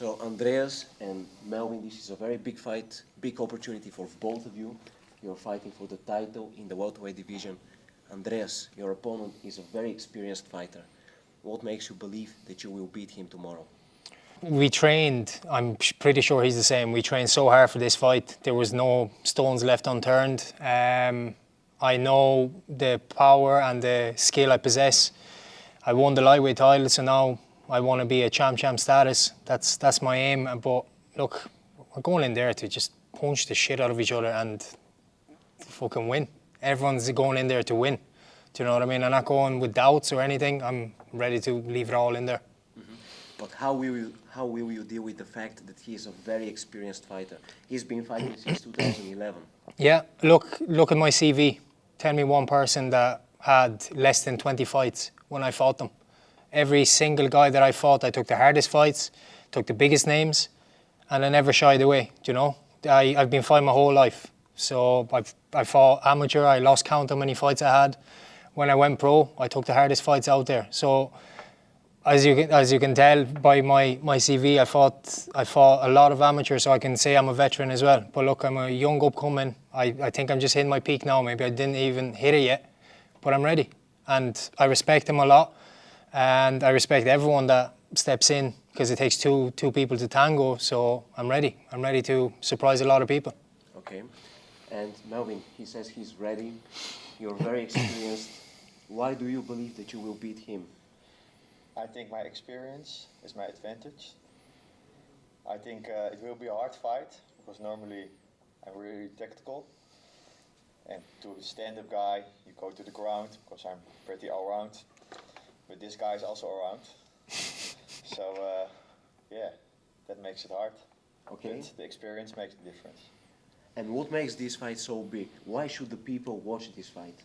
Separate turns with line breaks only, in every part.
So Andreas and Melvin, this is a very big fight, big opportunity for both of you. You're fighting for the title in the welterweight division. Andreas, your opponent is a very experienced fighter. What makes you believe that you will beat him tomorrow?
We trained, I'm pretty sure he's the same, we trained so hard for this fight. There was no stones left unturned. I know the power and the skill I possess. I won the lightweight title, so now I want to be a champ status. That's my aim. But look, we're going in there to just punch the shit out of each other and fucking win. Everyone's going in there to win. Do you know what I mean? I'm not going with doubts or anything. I'm ready to leave it all in there.
Mm-hmm. But how will you deal with the fact that he is a very experienced fighter? He's been fighting since 2011.
Yeah, look at my CV. Tell me one person that had less than 20 fights when I fought them. Every single guy that I fought, I took the hardest fights, took the biggest names, and I never shied away, do you know? I've been fighting my whole life. So I fought amateur, I lost count how many fights I had. When I went pro, I took the hardest fights out there. So as you can tell by my CV, I fought a lot of amateurs, so I can say I'm a veteran as well. But look, I'm a young upcoming. I think I'm just hitting my peak now. Maybe I didn't even hit it yet, but I'm ready. And I respect him a lot. And I respect everyone that steps in, because it takes two people to tango. So I'm ready. I'm ready to surprise a lot of people.
Okay. And Melvin, he says he's ready. You're very experienced. Why do you believe that you will beat him?
I think my experience is my advantage. I think it will be a hard fight, because normally I'm really tactical. And to the stand-up guy, you go to the ground, because I'm pretty all-round. But this guy is also around. So, yeah, that makes it hard.
Okay.
But the experience makes the difference.
And what makes this fight so big? Why should the people watch this fight?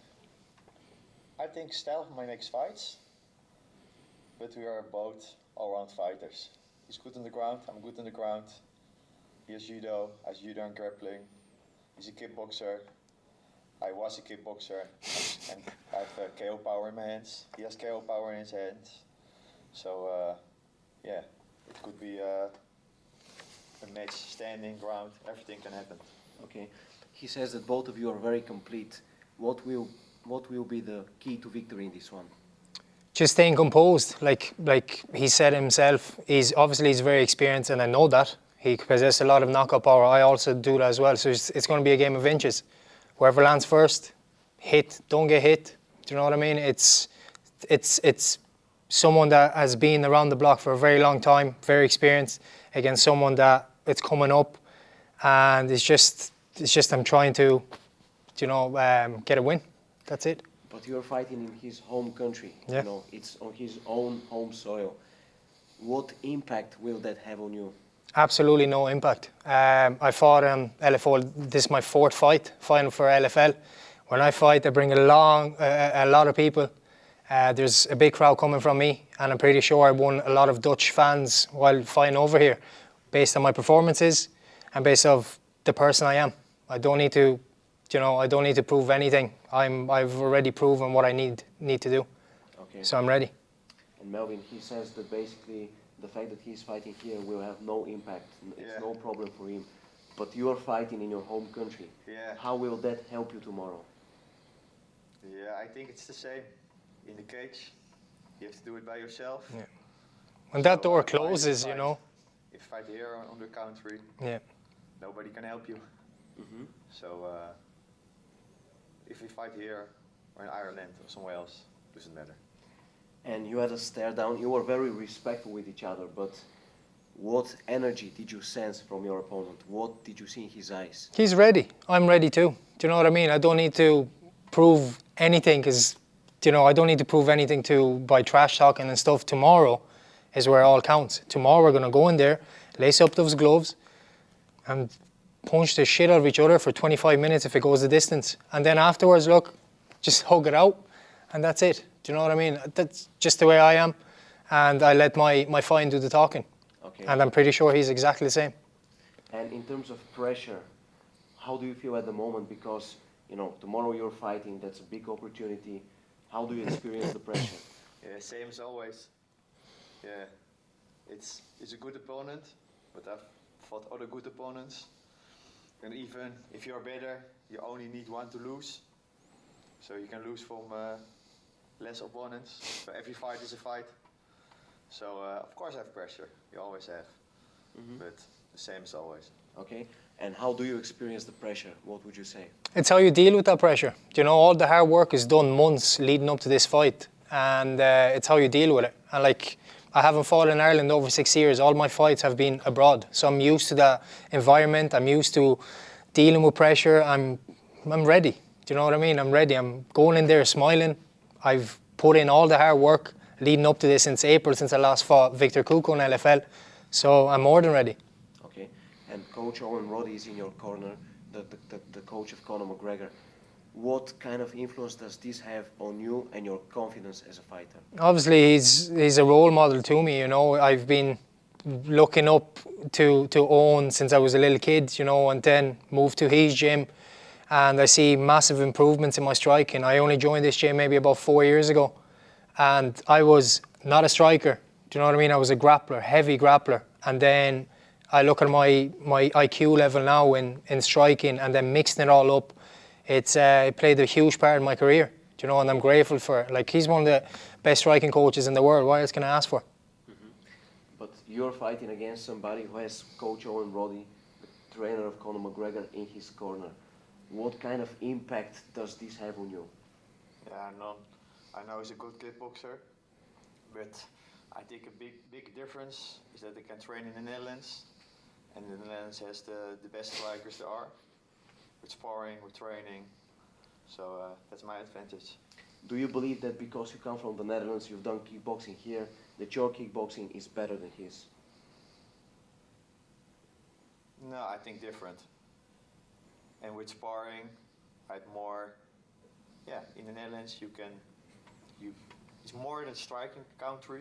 I think style makes fights, but we are both all-round fighters. He's good on the ground, I'm good on the ground. He has judo, I have judo and grappling. He's a kickboxer. I was a kickboxer, and I have KO power in my hands. He has KO power in his hands. So, yeah, it could be a match, standing, ground, everything can happen.
Okay. He says that both of you are very complete. What will be the key to victory in this one?
Just staying composed. Like he said himself, he's very experienced, and I know that. He possesses a lot of knockout power. I also do that as well. So it's going to be a game of inches. Whoever lands first, hit, don't get hit. Do you know what I mean? It's someone that has been around the block for a very long time, very experienced, against someone that it's coming up, and it's just I'm trying to, you know, get a win. That's it.
But you're fighting in his home country.
Yeah.
You know, it's on his own home soil. What impact will that have on you?
Absolutely no impact. I fought LFL. This is my fourth fight, fighting for LFL. When I fight, I bring a lot of people. There's a big crowd coming from me, and I'm pretty sure I won a lot of Dutch fans while fighting over here, based on my performances and based off the person I am. I don't need to, you know, I don't need to prove anything. I've already proven what I need to do.
Okay.
So I'm ready.
And Melvin, he says that basically the fact that he's fighting here will have no impact. It's no problem for him. But you are fighting in your home country.
Yeah.
How will that help you tomorrow?
Yeah, I think it's the same. In the cage, you have to do it by yourself.
Yeah. When that door closes, you know.
If you fight here on the country,
yeah,
nobody can help you.
Mm-hmm.
So if we fight here or in Ireland or somewhere else, doesn't matter.
And you had a stare down. You were very respectful with each other, but what energy did you sense from your opponent? What did you see in his eyes?
He's ready. I'm ready too. Do you know what I mean? I don't need to prove anything, because, you know, I don't need to prove anything by trash talking and stuff. Tomorrow is where it all counts. Tomorrow we're going to go in there, lace up those gloves, and punch the shit out of each other for 25 minutes if it goes the distance. And then afterwards, look, just hug it out, and that's it. Do you know what I mean? That's just the way I am, and I let my fight do the talking.
Okay.
And I'm pretty sure he's exactly the same.
And in terms of pressure, how do you feel at the moment? Because, you know, tomorrow you're fighting, that's a big opportunity. How do you experience the pressure?
Yeah, same as always. Yeah, it's a good opponent, but I've fought other good opponents. And even if you're better, you only need one to lose. So you can lose from less opponents. So every fight is a fight. So of course I have pressure. You always have. But the same as always.
Okay. And how do you experience the pressure? What would you say?
It's how you deal with that pressure. You know, all the hard work is done months leading up to this fight, and it's how you deal with it. And like, I haven't fought in Ireland over 6 years. All my fights have been abroad, so I'm used to that environment. I'm used to dealing with pressure. I'm ready. Do you know what I mean? I'm ready. I'm going in there smiling. I've put in all the hard work leading up to this since April, since I last fought Victor Kuko in LFL. So I'm more than ready.
Okay. And Coach Owen Roddy is in your corner, the coach of Conor McGregor. What kind of influence does this have on you and your confidence as a fighter?
Obviously, he's a role model to me. You know, I've been looking up to Owen since I was a little kid. You know, and then moved to his gym, and I see massive improvements in my striking. I only joined this gym maybe about 4 years ago, and I was not a striker. Do you know what I mean? I was a grappler, heavy grappler, and then I look at my IQ level now in striking, and then mixing it all up. It played a huge part in my career, do you know, and I'm grateful for it. Like, he's one of the best striking coaches in the world. What else can I ask for?
But you're fighting against somebody who has Coach Owen Roddy, the trainer of Conor McGregor, in his corner. What kind of impact does this have on you?
Yeah, I know he's a good kickboxer, but I think a big difference is that they can train in the Netherlands, and the Netherlands has the best strikers there are. With sparring, with training, so that's my advantage.
Do you believe that because you come from the Netherlands, you've done kickboxing here, that your kickboxing is better than his?
No, I think different. And with sparring, I'd more, in the Netherlands it's more than striking country,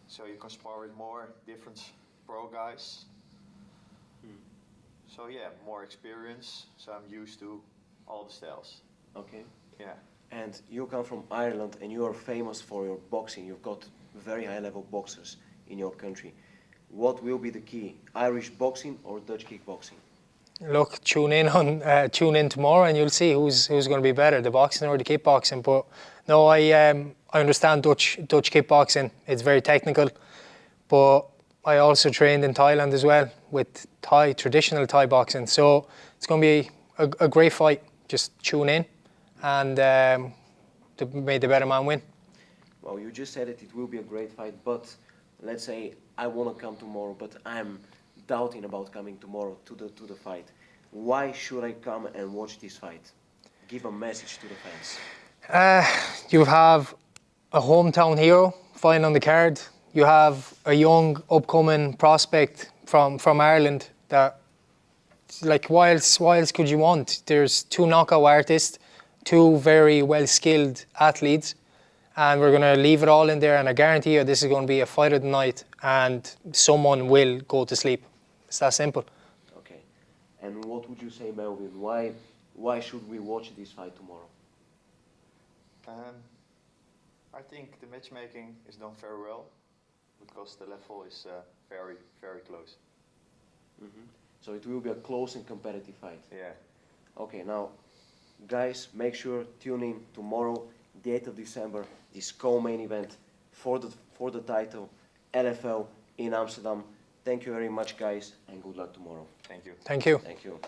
so you can spar with more different pro guys. So more experience, so I'm used to all the styles.
Okay.
Yeah.
And you come from Ireland and you are famous for your boxing. You've got very high level boxers in your country. What will be the key? Irish boxing or Dutch kickboxing?
Look, tune in tomorrow and you'll see who's going to be better, the boxing or the kickboxing. But no, I understand Dutch kickboxing. It's very technical, but I also trained in Thailand as well with traditional Thai boxing. So it's going to be a great fight. Just tune in and may the better man win.
Well, you just said it will be a great fight, but let's say I want to come tomorrow, but I'm doubting about coming tomorrow to the fight. Why should I come and watch this fight? Give a message to the fans.
You have a hometown hero fighting on the card. You have a young, upcoming prospect from Ireland that, like, what else could you want? There's 2 knockout artists, 2 very well-skilled athletes, and we're going to leave it all in there, and I guarantee you this is going to be a fight of the night, and someone will go to sleep. It's that simple.
Okay. And what would you say, Melvin? Why should we watch this fight tomorrow?
I think the matchmaking is done very well, because the level is very, very close.
So it will be a close and competitive fight.
Yeah.
Okay, now, guys, make sure tune in tomorrow, the 8th of December, this co-main event for the title, LFL in Amsterdam. Thank you very much, guys, and good luck tomorrow.
Thank you.
Thank you.
Thank you.